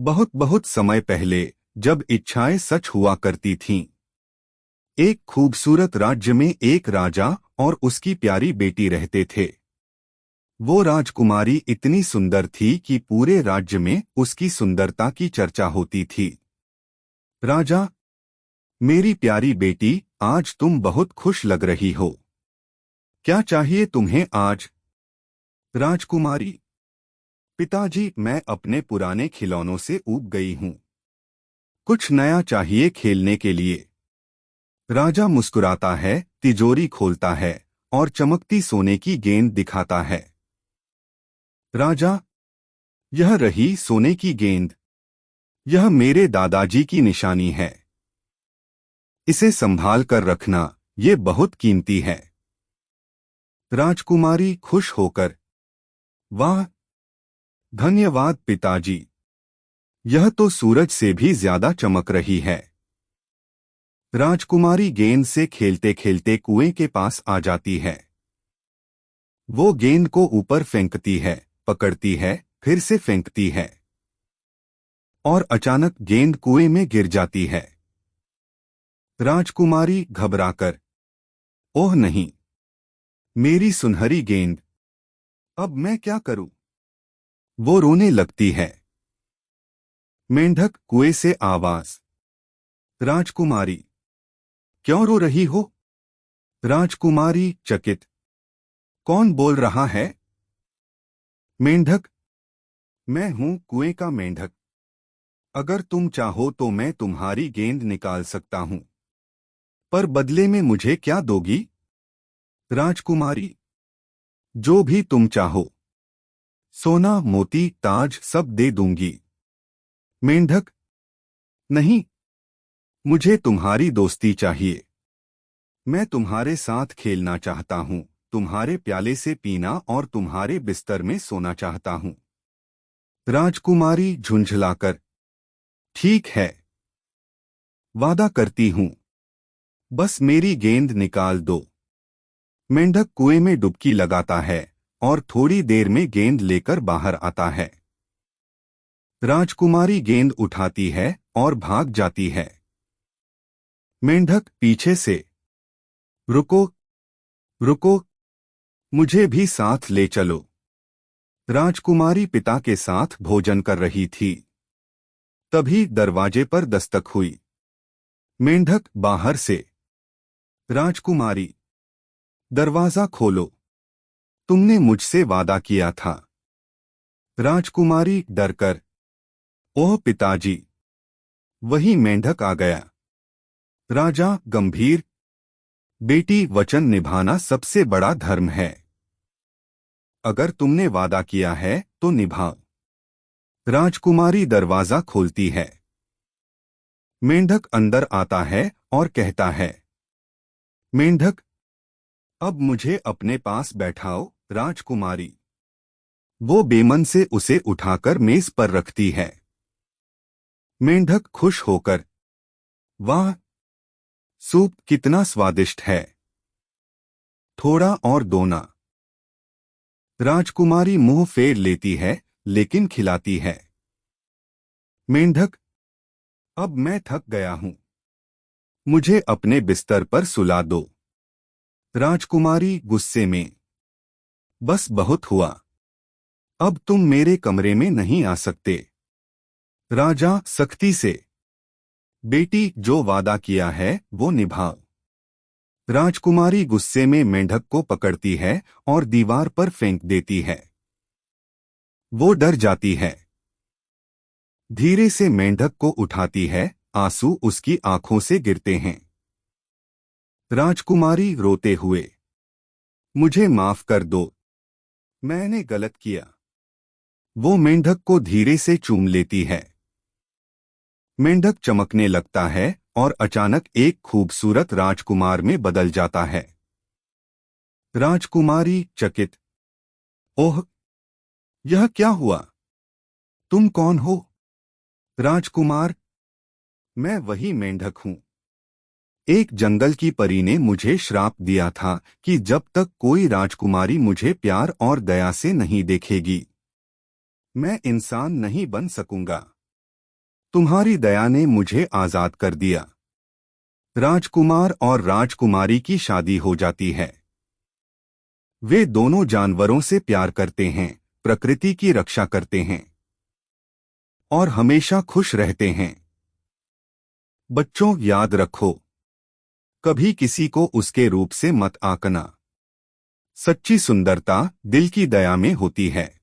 बहुत बहुत समय पहले, जब इच्छाएं सच हुआ करती थीं, एक खूबसूरत राज्य में एक राजा और उसकी प्यारी बेटी रहते थे। वो राजकुमारी इतनी सुंदर थी कि पूरे राज्य में उसकी सुंदरता की चर्चा होती थी। राजा, मेरी प्यारी बेटी, आज तुम बहुत खुश लग रही हो। क्या चाहिए तुम्हें आज? राजकुमारी, पिताजी, मैं अपने पुराने खिलौनों से ऊब गई हूँ। कुछ नया चाहिए खेलने के लिए। राजा मुस्कुराता है, तिजोरी खोलता है और चमकती सोने की गेंद दिखाता है। राजा, यह रही सोने की गेंद। यह मेरे दादाजी की निशानी है। इसे संभाल कर रखना, ये बहुत कीमती है। राजकुमारी खुश होकर, वाह, धन्यवाद पिताजी। यह तो सूरज से भी ज्यादा चमक रही है। राजकुमारी गेंद से खेलते खेलते कुएं के पास आ जाती है। वो गेंद को ऊपर फेंकती है, पकड़ती है, फिर से फेंकती है और अचानक गेंद कुएं में गिर जाती है। राजकुमारी घबराकर, ओह नहीं, मेरी सुनहरी गेंद, अब मैं क्या करूं? वो रोने लगती है। मेंढक कुएं से आवाज, राजकुमारी, क्यों रो रही हो? राजकुमारी चकित, कौन बोल रहा है? मेंढक, मैं हूं कुएं का मेंढक। अगर तुम चाहो तो मैं तुम्हारी गेंद निकाल सकता हूं, पर बदले में मुझे क्या दोगी? राजकुमारी, जो भी तुम चाहो, सोना, मोती, ताज सब दे दूंगी। मेंढक, नहीं, मुझे तुम्हारी दोस्ती चाहिए। मैं तुम्हारे साथ खेलना चाहता हूं, तुम्हारे प्याले से पीना और तुम्हारे बिस्तर में सोना चाहता हूं। राजकुमारी झुंझलाकर, ठीक है, वादा करती हूं, बस मेरी गेंद निकाल दो। मेंढक कुएं में डुबकी लगाता है और थोड़ी देर में गेंद लेकर बाहर आता है। राजकुमारी गेंद उठाती है और भाग जाती है। मेंढक पीछे से, रुको, रुको, मुझे भी साथ ले चलो। राजकुमारी पिता के साथ भोजन कर रही थी। तभी दरवाजे पर दस्तक हुई। मेंढक बाहर से, राजकुमारी, दरवाजा खोलो, तुमने मुझसे वादा किया था। राजकुमारी डरकर, ओह पिताजी। वही मेंढक आ गया। राजा गंभीर, बेटी, वचन निभाना सबसे बड़ा धर्म है। अगर तुमने वादा किया है तो निभाओ। राजकुमारी दरवाजा खोलती है। मेंढक अंदर आता है और कहता है, मेंढक, अब मुझे अपने पास बैठाओ। राजकुमारी, वो बेमन से उसे उठाकर मेज पर रखती है। मेंढक खुश होकर, वाह, सूप कितना स्वादिष्ट है, थोड़ा और दो ना। राजकुमारी मुंह फेर लेती है, लेकिन खिलाती है। मेंढक, अब मैं थक गया हूं, मुझे अपने बिस्तर पर सुला दो। राजकुमारी गुस्से में, बस बहुत हुआ, अब तुम मेरे कमरे में नहीं आ सकते। राजा सख्ती से, बेटी, जो वादा किया है वो निभाओ। राजकुमारी गुस्से में मेंढक को पकड़ती है और दीवार पर फेंक देती है। वो डर जाती है। धीरे से मेंढक को उठाती है, आंसू उसकी आंखों से गिरते हैं। राजकुमारी रोते हुए, मुझे माफ कर दो, मैंने गलत किया। वो मेंढक को धीरे से चूम लेती है। मेंढक चमकने लगता है और अचानक एक खूबसूरत राजकुमार में बदल जाता है। राजकुमारी चकित, ओह, यह क्या हुआ? तुम कौन हो? राजकुमार, मैं वही मेंढक हूं। एक जंगल की परी ने मुझे श्राप दिया था कि जब तक कोई राजकुमारी मुझे प्यार और दया से नहीं देखेगी, मैं इंसान नहीं बन सकूंगा। तुम्हारी दया ने मुझे आजाद कर दिया। राजकुमार और राजकुमारी की शादी हो जाती है। वे दोनों जानवरों से प्यार करते हैं, प्रकृति की रक्षा करते हैं और हमेशा खुश रहते हैं। बच्चों, याद रखो, कभी किसी को उसके रूप से मत आंकना। सच्ची सुंदरता दिल की दया में होती है।